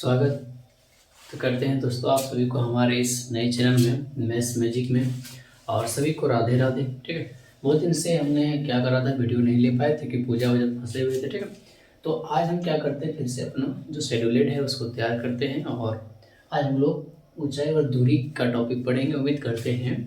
स्वागत तो करते हैं दोस्तों आप सभी को हमारे इस नए चैनल में मैथ्स मैजिक में। और सभी को राधे राधे। ठीक है, बहुत दिन से हमने क्या करा था, वीडियो नहीं ले पाए थे कि पूजा वजह फंसे हुए थे। ठीक है, तो आज हम क्या करते हैं, फिर से अपना जो शेड्यूलेड है उसको तैयार करते हैं। और आज हम लोग ऊंचाई और दूरी का टॉपिक पढ़ेंगे। उम्मीद करते हैं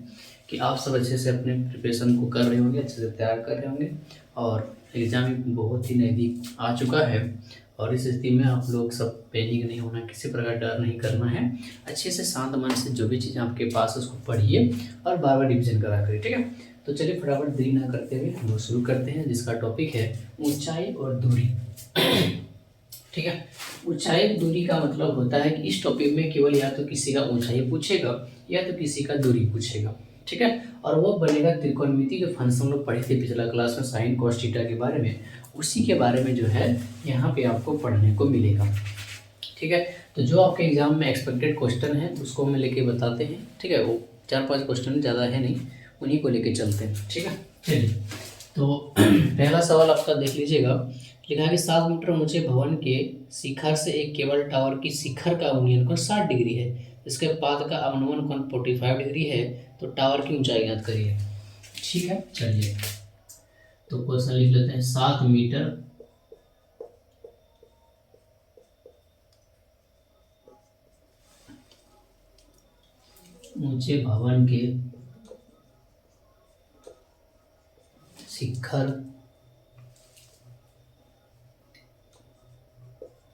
कि आप सब अच्छे से अपने प्रिपरेशन को कर रहे होंगे, अच्छे से तैयार कर रहे होंगे। और एग्ज़ाम भी बहुत ही नज़दीक आ चुका है और इस स्थिति में आप लोग सब पैनिक नहीं होना, किसी प्रकार डर नहीं करना है। अच्छे से शांत मन से जो भी चीज़ आपके पास है उसको पढ़िए और बार बार रिविजन करा करिए। ठीक है, तो चलिए फटाफट देरी ना करते हुए हम लोग शुरू करते हैं, जिसका टॉपिक है ऊंचाई और दूरी। ठीक है, ऊंचाई दूरी का मतलब होता है कि इस टॉपिक में केवल या तो किसी का ऊंचाई पूछेगा या तो किसी का दूरी पूछेगा। ठीक है, और वो बनेगा त्रिकोणमिति, जो फंक्शन हम लोग पढ़े थे पिछला क्लास में साइन कॉस थीटा के बारे में, उसी के बारे में जो है यहाँ पे आपको पढ़ने को मिलेगा। ठीक है, तो जो आपके एग्जाम में एक्सपेक्टेड क्वेश्चन है उसको हम लेके बताते हैं। ठीक है, वो 4-5 क्वेश्चन ज़्यादा है नहीं, उन्हीं को लेके चलते हैं। ठीक है, चलिए तो पहला सवाल आपका देख लीजिएगा। लिखा है कि 7 मीटर ऊंचे भवन के शिखर से एक केबल टावर की शिखर का अवनयन कोण 60 डिग्री है, इसके पाद का अवनमन कोण 45 डिग्री है, तो टावर की ऊंचाई ज्ञात करिए। ठीक है, चलिए तो क्वेश्चन लिख लेते हैं। 7 मीटर ऊंचे भवन के शिखर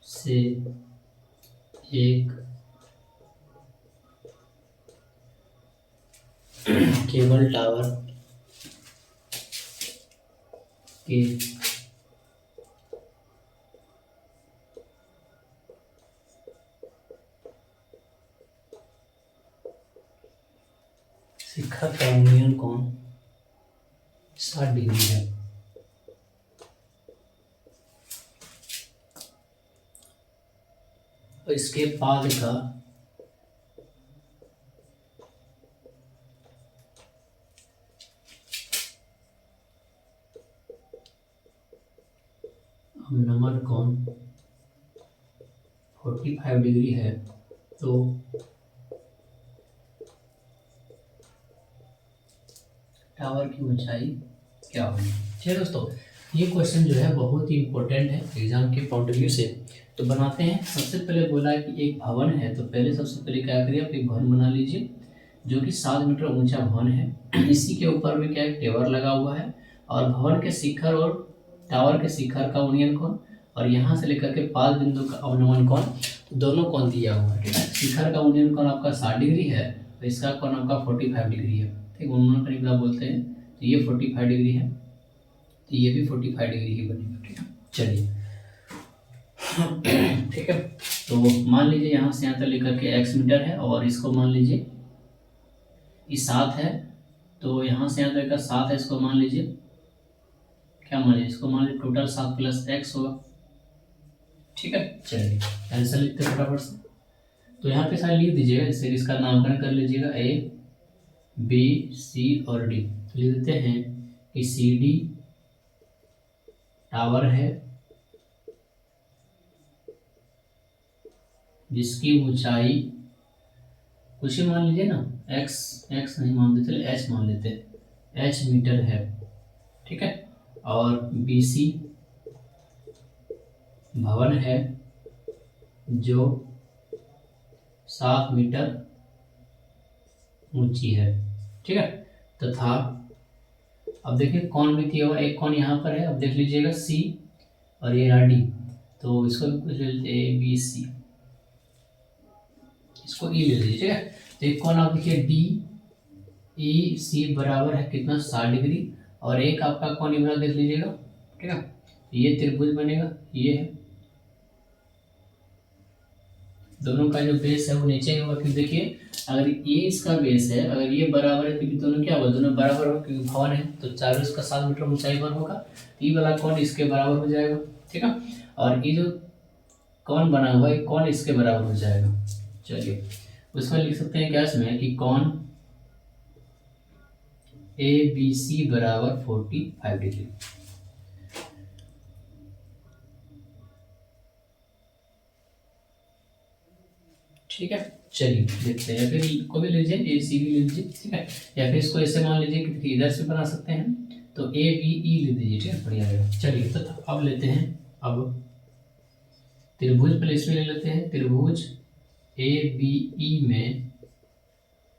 से एक केबल टावर के शिखर का अवनयन कोण 60 डिग्री है। और इसके पाद का अवनमन कोण 45 डिग्री है, तो टावर की ऊंचाई क्या होगी। चलिए दोस्तों, ये क्वेश्चन जो है बहुत ही इंपॉर्टेंट है एग्जाम के पॉइंट ऑफ व्यू से, तो बनाते हैं। सबसे पहले बोला है कि एक भवन है, तो पहले सबसे पहले क्या करिए, आप एक भवन बना लीजिए जो कि 7 मीटर ऊंचा भवन है। इसी के ऊपर में क्या है, टावर लगा हुआ है, और भवन के शिखर और टावर के शिखर का अवनयन कोण और यहाँ से लेकर के पाद बिंदु का अवनमन कोण, दोनों कोण दिया हुआ है। ठीक है, शिखर का अवनयन कोण आपका 60 डिग्री है और इसका कोण आपका 45 डिग्री है। ठीक, उन्होंने करीब बोलते हैं, तो ये 45 डिग्री है, तो ये भी 45 डिग्री ही बनेगा। ठीक है, चलिए ठीक है, तो मान लीजिए यहाँ से यहाँ तक लेकर के x मीटर है और इसको मान लीजिए ये 7 है, तो यहाँ से यहाँ तक का 7 है, इसको मान लीजिए क्या मान लीजिए, इसको मान लीजिए टोटल 7 + x होगा। ठीक है, चलिए आंसर लिखते हैं फटाफट से। तो यहाँ पे सारे लिख दीजिएगा, जैसे इसका नामकरण कर लीजिएगा A B C और D। तो लिख देते हैं कि CD टावर है जिसकी ऊंचाई कुछ ही मान लीजिए ना, x नहीं मानते, चलिए h मान लेते हैं, h मीटर है। ठीक है, और BC भवन है जो 7 मीटर ऊंची है। ठीक है, तथा अब देखिए कौन भी दिया हुआ, एक कौन यहाँ पर है, अब देख लीजिएगा C और ये रहा D, तो इसको ABC, इसको E ले लीजिए। ठीक है, तो एक कौन आप देखिए DEC बराबर है कितना, 60 डिग्री, और एक आपका कौन इधर देख लीजिएगा। ठीक है, ये त्रिभुज बनेगा, ये है, दोनों का जो बेस है वो नीचे होगा। फिर देखिए अगर ये इसका बेस है, अगर ये बराबर है, क्योंकि दोनों क्या होगा, दोनों बराबर होगा क्योंकि भवन है, तो चारों इसका 7 मीटर ऊंचाई पर होगा, ये वाला कौन इसके बराबर हो जाएगा। ठीक है, और ये जो कौन बना हुआ है कौन इसके बराबर हो जाएगा। चलिए उसमें लिख सकते हैं क्या इसमें कि कौन ABC बराबर 45 डिग्री। ठीक है, चलिए देखते हैं, या फिर को भी लीजिए ए सी भी लीजिए, ठीक है, या फिर इसको ऐसे मान लीजिए कि इधर से बना सकते हैं, तो ए बी ई ले लीजिए, ठीक है, बढ़िया रहेगा। चलिए तो अब लेते हैं, अब त्रिभुज पहले इसमें ले लेते हैं, त्रिभुज ए बी ई में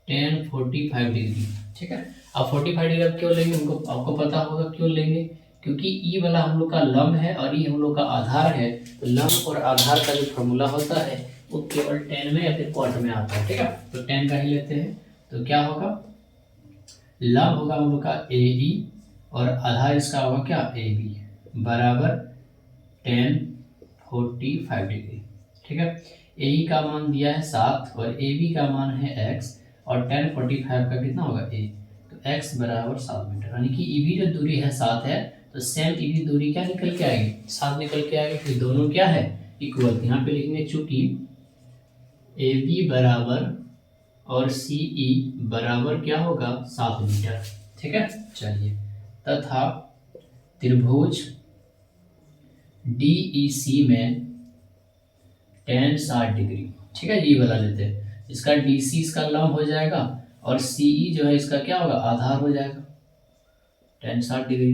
tan 45 डिग्री, ठीक है। अब 45 डिग्री अब क्यों लेंगे, उनको आपको पता होगा क्यों लेंगे, क्योंकि ई वाला हम लोग का लंब है और ई हम लोग का आधार है, तो लंब और आधार का जो फॉर्मूला होता है वो केवल tan में या फिर क्वाट में आता है, ठीक है। तो tan का ही लेते हैं, तो क्या होगा, लंब होगा हम लोग का ए ई और आधार इसका होगा क्या ए बी, बराबर tan 45 डिग्री, ठीक है। ए ई का मान दिया है 7 और ए बी का मान है x, और tan 45 का कितना होगा a, तो x बराबर 7 मीटर, यानी कि ई बी जो दूरी है 7 है, तो सेम ई बी दूरी क्या निकल के आएगी, 7 निकल के आएगी, फिर दोनों क्या है इक्वल, यहाँ पे लिखेंगे चूंकि ए बी बराबर और सी ई बराबर क्या होगा 7 मीटर, ठीक है। चलिए, तथा त्रिभुज डी ई सी में tan 60 डिग्री, ठीक है, ये वाला लेते हैं, इसका डी सी इसका लंब हो जाएगा और सी ई जो है इसका क्या होगा आधार हो जाएगा, tan 60 डिग्री।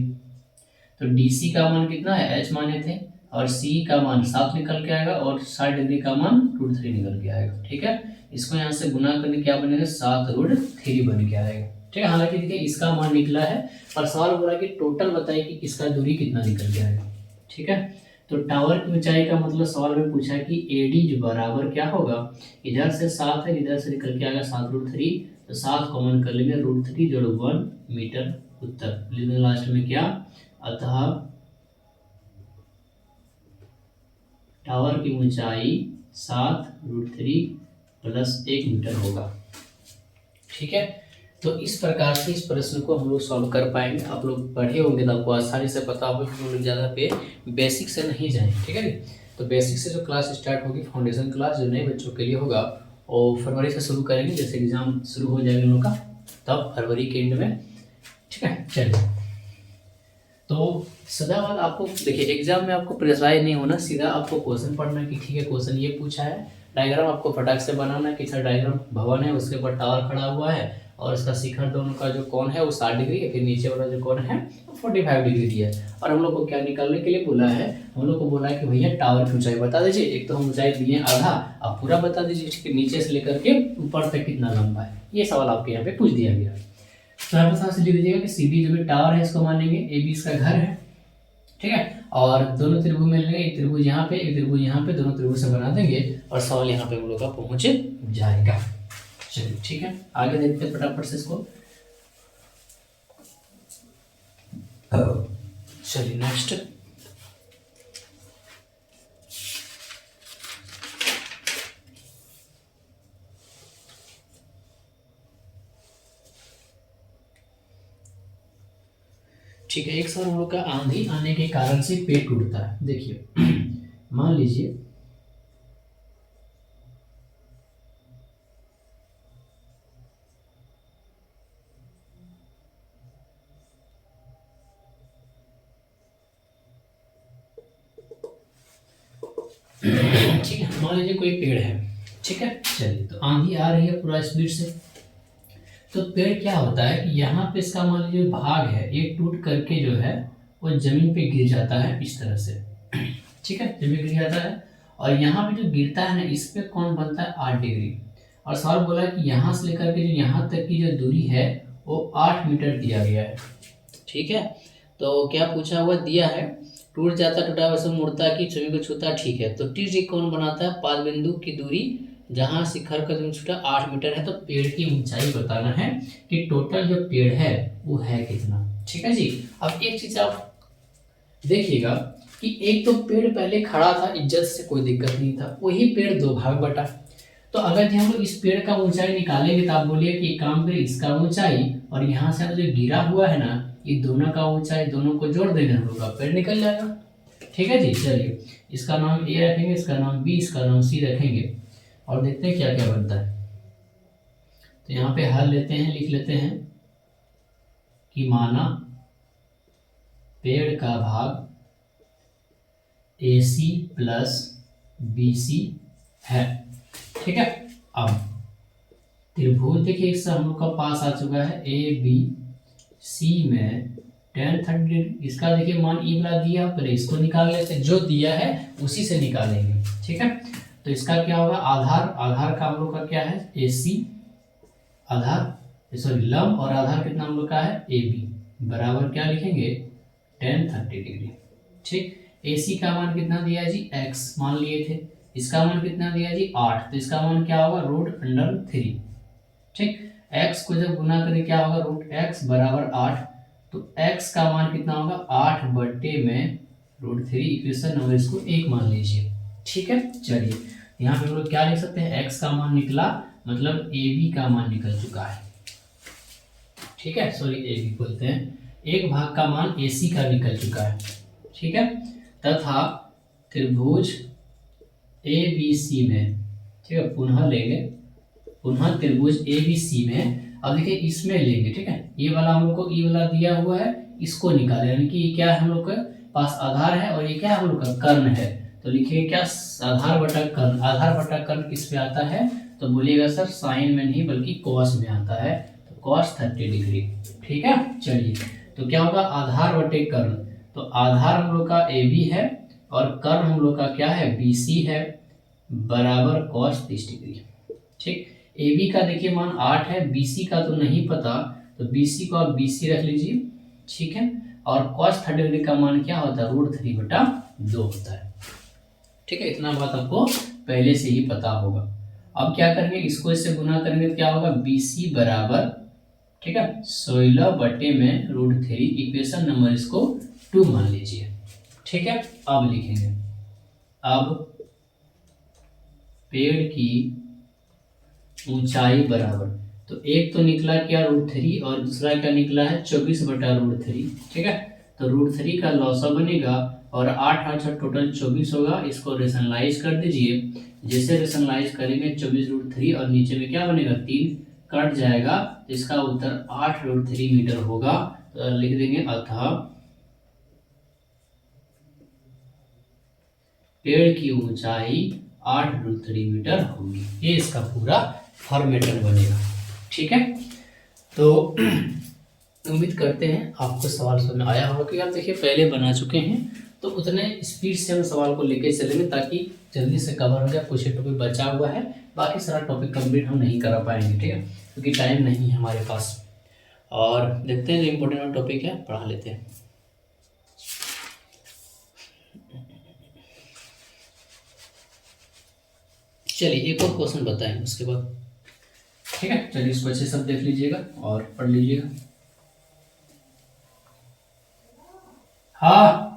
तो डी सी का मान कितना है h माने थे, और सी का मान 7 निकल के आएगा, और 60 डिग्री का मान √3 निकल के आएगा, ठीक है। इसको यहाँ से गुना करके क्या बनेगा 7√3 बन के आएगा, ठीक है। हालांकि देखिए इसका मान निकला है, और सवाल बोला कि टोटल बताइए कि इसका दूरी कितना निकल के आएगा, ठीक है। तो टावर की ऊंचाई का मतलब सवाल में पूछा कि एडी जो बराबर क्या होगा, इधर से 7 है, इधर से निकल के आएगा 7√3, तो 7 कॉमन कर लेंगे, √3 जोड़ 1 मीटर उत्तर, लेकिन लास्ट में क्या, अतः टावर की ऊंचाई 7√3 + 1 मीटर होगा, ठीक है। तो इस प्रकार से इस प्रश्न को हम लोग सॉल्व कर पाएंगे। आप लोग पढ़े होंगे तो आपको आसानी से पता होगा कि हम लोग ज़्यादा पे बेसिक से नहीं जाएं, ठीक है। तो बेसिक से जो क्लास स्टार्ट होगी, फाउंडेशन क्लास जो नए बच्चों के लिए होगा, और फरवरी से शुरू करेंगे, जैसे एग्ज़ाम शुरू हो जाएगा उन लोग का, तब फरवरी के एंड में, ठीक है। चलिए, तो सदाबाद आपको देखिए एग्जाम में आपको प्रेशराइज नहीं होना, सीधा आपको क्वेश्चन पढ़ना है कि ठीक है क्वेश्चन ये पूछा है, डायग्राम आपको फटाक से बनाना है कि सर डायग्राम भवन है, उसके ऊपर टावर खड़ा हुआ है, और इसका शिखर दोनों का जो कोण है वो 60 डिग्री है, फिर नीचे वाला जो कोण है वो 45 डिग्री दिया है, और हम लोग को क्या निकालने के लिए बोला है, हम लोग को बोला है कि भैया टावर की ऊंचाई बता दीजिए, एक तो हम ऊंचाई दिए आधा, आप पूरा बता दीजिए कि नीचे से लेकर के ऊपर तक कितना लंबा है, ये सवाल आपके यहाँ पे पूछ दिया गया। तो यहाँ पर से लिख दीजिएगा कि सी बी जो भी टावर है इसको मानेंगे, ए बी इसका घर है, ठीक है, और दोनों त्रिभुज मिल लेंगे, एक त्रिभुज यहाँ पे एक त्रिभुज यहाँ पे, दोनों त्रिभुज से बना देंगे और सवाल यहाँ पे हम लोग का पहुंच जाएगा। चलिए ठीक है, आगे देखते हैं फटाफट से इसको। चलिए नेक्स्ट, ठीक है। एक सर हम लोग का आंधी आने के कारण से पेड़ टूटता है। देखिए मान लीजिए ठीक है, मान लीजिए कोई पेड़ है, ठीक है। चलिए, तो आंधी आ रही है पूरा स्पीड से, तो पेड़ क्या होता है कि यहाँ पे इसका मान लीजिए भाग है, ये टूट करके जो है वो जमीन पे गिर जाता है इस तरह से, ठीक है, जमीन गिर जाता है, और यहाँ पे जो गिरता है ना इस पे कौन बनता है 8 डिग्री, और सवाल बोला कि यहाँ से लेकर के जो यहाँ तक की जो दूरी है वो 8 मीटर दिया गया है, ठीक है। तो क्या पूछा हुआ दिया है, टूट जाता टूटा वैसे मुड़ता कि जमीन को छूता, ठीक है। तो टी कौन बनाता है, 5 बिंदु की दूरी जहाँ शिखर का जो छूटा 8 मीटर है, तो पेड़ की ऊंचाई बताना है कि टोटल जो पेड़ है वो है कितना, ठीक है जी। अब एक चीज आप देखिएगा कि एक तो पेड़ पहले खड़ा था इज्जत से, कोई दिक्कत नहीं था, वही पेड़ दो भाग बटा, तो अगर हम लोग इस पेड़ का ऊंचाई निकालेंगे तो आप बोलिए कि काम करें इसका ऊंचाई और यहाँ से जो गिरा हुआ है ना ये दोनों का ऊंचाई, दोनों को जोड़ देंगे हम लोग का पेड़ निकल जाएगा, ठीक है जी। चलिए, इसका नाम ए रखेंगे, इसका नाम बी, इसका नाम सी रखेंगे, और देखते हैं क्या क्या बनता है। तो यहाँ पे हल लेते हैं, लिख लेते हैं कि माना पेड़ का भाग AC + BC है, ठीक है। अब त्रिभुज देखिए इससे हम लोग का पास आ चुका है ए बी सी में tan 30, इसका देखिए मान ई वाला दिया, पहले इसको निकाल लेते हैं, जो दिया है उसी से निकालेंगे। ठीक है, तो इसका क्या होगा, आधार, आधार का हम लोग का क्या है ए सी, आधार सॉरी लंब, और आधार कितना हम लोग का है ए बी, बराबर क्या लिखेंगे tan 30 डिग्री। ठीक, ए सी का मान कितना दिया जी x मान लिए थे, इसका मान कितना दिया जी 8, तो इसका मान क्या होगा √3। ठीक, x को जब गुना करें क्या होगा √x बराबर 8, तो x का मान कितना होगा 8 बट्टे में √3, इक्वेशन नंबर इसको 1 मान लीजिए। ठीक है, चलिए यहाँ पे हम लोग क्या लिख सकते हैं, x का मान निकला, मतलब ए बी का मान निकल चुका है। ठीक है, सॉरी ए बी बोलते हैं, एक भाग का मान ए सी का निकल चुका है। ठीक है, तथा त्रिभुज ए बी सी में, ठीक है पुनः लेंगे, पुनः त्रिभुज ए बी सी में, अब देखिए इसमें लेंगे। ठीक है, ये वाला हम लोग को ई वाला दिया हुआ है, इसको निकाले, यानी कि ये क्या है हम लोग के पास आधार है और ये क्या है हम लोग का कर्ण है, तो लिखिए क्या आधार बटा कर्ण, आधार बटा कर्ण किस पे आता है, तो बोलिएगा सर साइन में नहीं बल्कि कॉस में आता है, तो कॉस 30 डिग्री। ठीक है, चलिए तो क्या होगा आधार बटे कर्ण, तो आधार हम लोग का ए बी है और कर्ण हम लोग का क्या है बी सी है, बराबर कॉस 30 डिग्री। ठीक, ए बी का देखिए मान 8 है, बी सी का तो नहीं पता, तो बी सी को आप बी सी रख लीजिए। ठीक है, और कॉस 30 डिग्री का मान क्या होता है √3/2 होता है। ठीक है, इतना बात आपको पहले से ही पता होगा। अब क्या करेंगे, इसको इससे गुना करेंगे तो क्या होगा बी सी बराबर, ठीक है 16 बटे में √3, इक्वेशन नंबर इसको 2 मान लीजिए। ठीक है, अब लिखेंगे, अब पेड़ की ऊंचाई बराबर, तो एक तो निकला क्या √3 और दूसरा क्या निकला है 24/√3। ठीक है, तो √3 का लॉसा बनेगा और 8 8 टोटल 24 होगा, इसको रेशनलाइज कर दीजिए, जैसे रेशनलाइज करेंगे 24√3 और नीचे में क्या बनेगा 3 कट जाएगा, तो इसका उत्तर 8√3 मीटर होगा। तो लिख देंगे अतः पेड़ की ऊंचाई 8√3 मीटर होगी, ये इसका पूरा फॉर्मेटन बनेगा। ठीक है, तो उम्मीद करते हैं आपको सवाल समझ में आया होगा, कि आप देखिए पहले बना चुके हैं, तो उतने स्पीड से हम सवाल को लेके चलेंगे ताकि जल्दी से कवर हो जाए, कुछ टॉपिक बचा हुआ है, बाकी सारा टॉपिक कंप्लीट हम नहीं करा पाएंगे। ठीक है, क्योंकि टाइम नहीं है हमारे पास, और देखते हैं जो इम्पोर्टेंट टॉपिक है पढ़ा लेते हैं। चलिए एक और क्वेश्चन बताएं उसके बाद। ठीक है, चलिए इसको अच्छे सब देख लीजिएगा और पढ़ लीजिएगा। हाँ,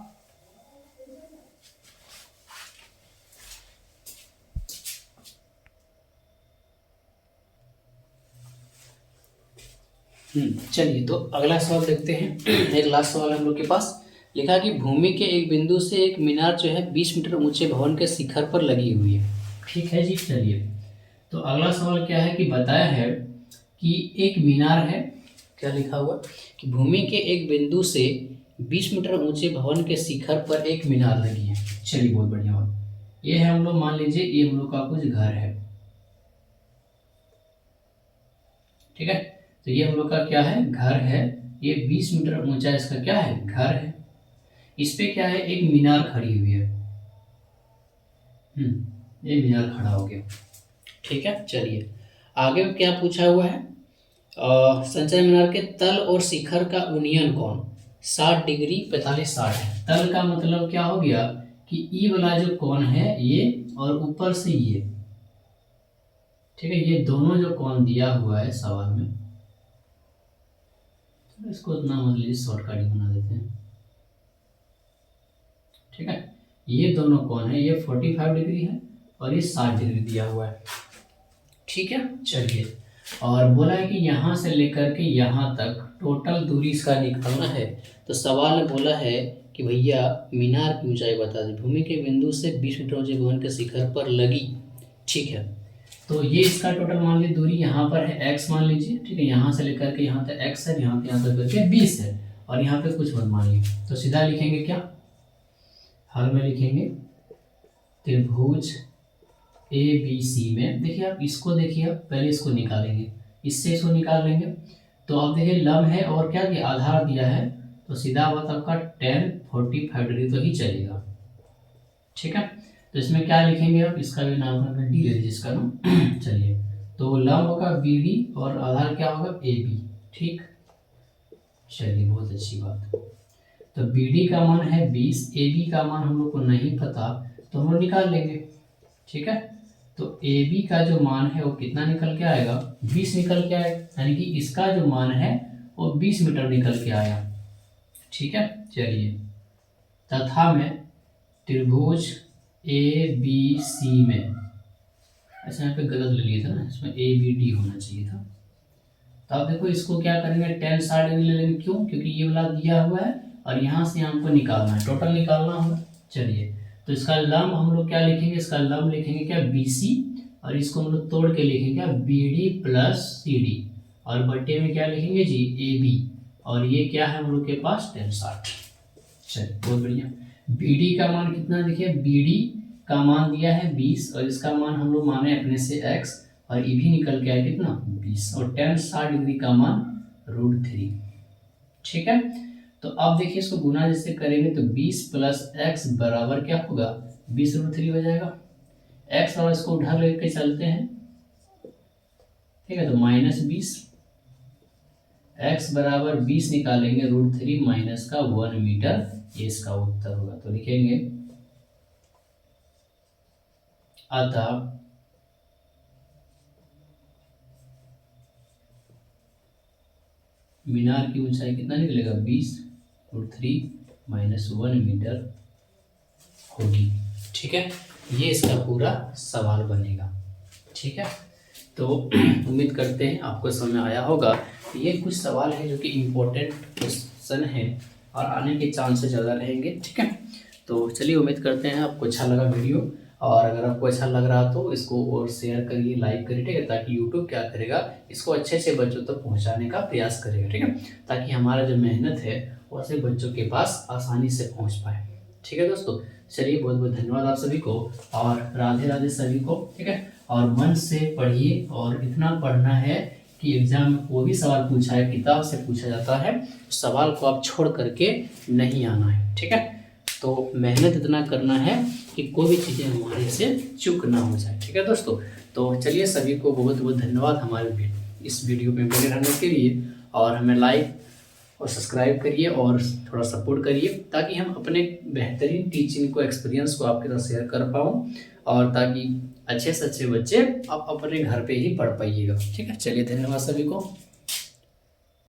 चलिए तो अगला सवाल देखते हैं। एक लास्ट सवाल हम लोग के पास, लिखा कि भूमि के एक बिंदु से एक मीनार जो है 20 मीटर ऊंचे भवन के शिखर पर लगी हुई है। ठीक है जी, चलिए तो अगला सवाल क्या है कि बताया है कि एक मीनार है, क्या लिखा हुआ कि भूमि के एक बिंदु से 20 मीटर ऊंचे भवन के शिखर पर एक मीनार लगी है। चलिए बहुत बढ़िया बात, ये है हम लोग मान लीजिए ये हम लोग का कुछ घर है। ठीक है, तो ये हम लोग का क्या है घर है, ये 20 मीटर ऊंचा इसका क्या है घर है, इस पे क्या है एक मीनार खड़ी हुई है। ये मीनार खड़ा हो गया। ठीक है, चलिए आगे क्या पूछा हुआ है, संचय मीनार के तल और शिखर का यूनियन कोण 60 डिग्री 45 60 है। तल का मतलब क्या हो गया कि ई वाला जो कोण है ये, और ऊपर से ये, ठीक है ये दोनों जो कोण दिया हुआ है सवाल में, तो इसको उतना मान लीजिए शॉर्टकट ही बना देते हैं। ठीक है, ये दोनों कोण है, ये 45 डिग्री है और ये 60 डिग्री दिया हुआ है। ठीक है, चलिए और बोला है कि यहाँ से लेकर के यहाँ तक टोटल दूरी इसका निकालना है। तो सवाल में बोला है कि भैया मीनार की ऊंचाई बता दें, भूमि के बिंदु से 20 मीटर ऊंचे भवन के शिखर पर लगी। ठीक है, तो ये इसका टोटल मान लीजिए दूरी यहाँ पर है x मान लीजिए। ठीक है, यहाँ से लेकर के यहाँ तक x है, यहाँ तक करके 20 है, और यहाँ पे कुछ मत मानिए, तो सीधा लिखेंगे क्या, हल में लिखेंगे त्रिभुज ए बी सी में देखिए आप इसको देखिए, आप पहले इसको निकालेंगे, इससे इसको निकाल लेंगे। तो अब देखिए लंब है और क्या कि आधार दिया है, तो सीधा बात आपका tan 45 डिग्री तो ही चलेगा। ठीक है, तो इसमें क्या लिखेंगे आप, इसका भी नाम रखना डी है जिसका नाम चलिए, तो लंब होगा बी डी और आधार क्या होगा ए बी। ठीक, चलिए बहुत अच्छी बात। तो बी डी का मान है 20, ए बी का मान हम लोग को नहीं पता, तो हम लोग निकाल लेंगे। ठीक है, तो ए बी का जो मान है वो कितना निकल के आएगा, 20 निकल के आएगा, यानी कि इसका जो मान है वो 20 मीटर निकल के आया। ठीक है, चलिए, तथा में त्रिभुज ए बी सी में, ऐसे यहाँ पे गलत ले लिया था ना, इसमें ए बी डी होना चाहिए था। तो अब देखो इसको क्या करेंगे, tan 60 डिग्री ले लेंगे, क्यों, क्योंकि ये वाला दिया हुआ है और यहाँ से हमको निकालना है, टोटल निकालना होगा। चलिए, तो इसका लंब हम लोग क्या लिखेंगे, इसका लंब लिखेंगे क्या बी सी, और इसको हम लोग तोड़ के लिखेंगे क्या B D plus C D, और बट्टे में क्या लिखेंगे जी ए बी, और ये क्या है हम लोग के पास tan 60। चलिए बहुत बढ़िया। बी डी का मान कितना, देखिए बी डी का मान दिया है 20 और इसका मान हम लोग माने अपने से x, और ये भी निकल के आया कितना 20, और tan 60 डिग्री का मान √3। ठीक है, तो अब देखिए इसको गुना जैसे करेंगे तो 20 प्लस x बराबर क्या होगा, 20√3 हो जाएगा। x और इसको उठा लेके चलते हैं, ठीक है, तो -20, x बराबर 20 निकालेंगे √3 माइनस का 1 मीटर, ये इसका उत्तर होगा। तो लिखेंगे अतः मीनार की ऊंचाई कितना निकलेगा, 20√3 माइनस 1 मीटर होगी। ठीक है, ये इसका पूरा सवाल बनेगा। ठीक है, तो उम्मीद करते हैं आपको समझ आया होगा। ये कुछ सवाल है जो कि इम्पोर्टेंट क्वेश्चन है और आने के चांसेस ज़्यादा रहेंगे। ठीक है, तो चलिए उम्मीद करते हैं आपको अच्छा लगा वीडियो, और अगर आपको अच्छा लग रहा तो इसको और शेयर करिए, लाइक करिए, ठीक है, ताकि यूट्यूब क्या करेगा, इसको अच्छे से बच्चों तक पहुंचाने का प्रयास करेगा। ठीक है, ताकि हमारा जो मेहनत है वो ऐसे बच्चों के पास आसानी से पहुंच पाए। ठीक है दोस्तों, चलिए बहुत बहुत धन्यवाद आप सभी को, और राधे राधे सभी को। ठीक है, और मन से पढ़िए, और इतना पढ़ना है कि एग्जाम में कोई भी सवाल पूछा है, किताब से पूछा जाता है, सवाल को आप छोड़ करके नहीं आना है। ठीक है, तो मेहनत इतना करना है कि कोई भी चीज़ें हमारे से चूक ना हो जाए। ठीक है दोस्तों, तो चलिए सभी को बहुत बहुत धन्यवाद हमारे इस वीडियो में बने रहने के लिए, और हमें लाइक और सब्सक्राइब करिए और थोड़ा सपोर्ट करिए, ताकि हम अपने बेहतरीन टीचिंग को, एक्सपीरियंस को आपके साथ शेयर कर पाऊँ, और ताकि अच्छे से अच्छे बच्चे आप अपने घर पे ही पढ़ पाइएगा। ठीक है, चलिए धन्यवाद सभी को।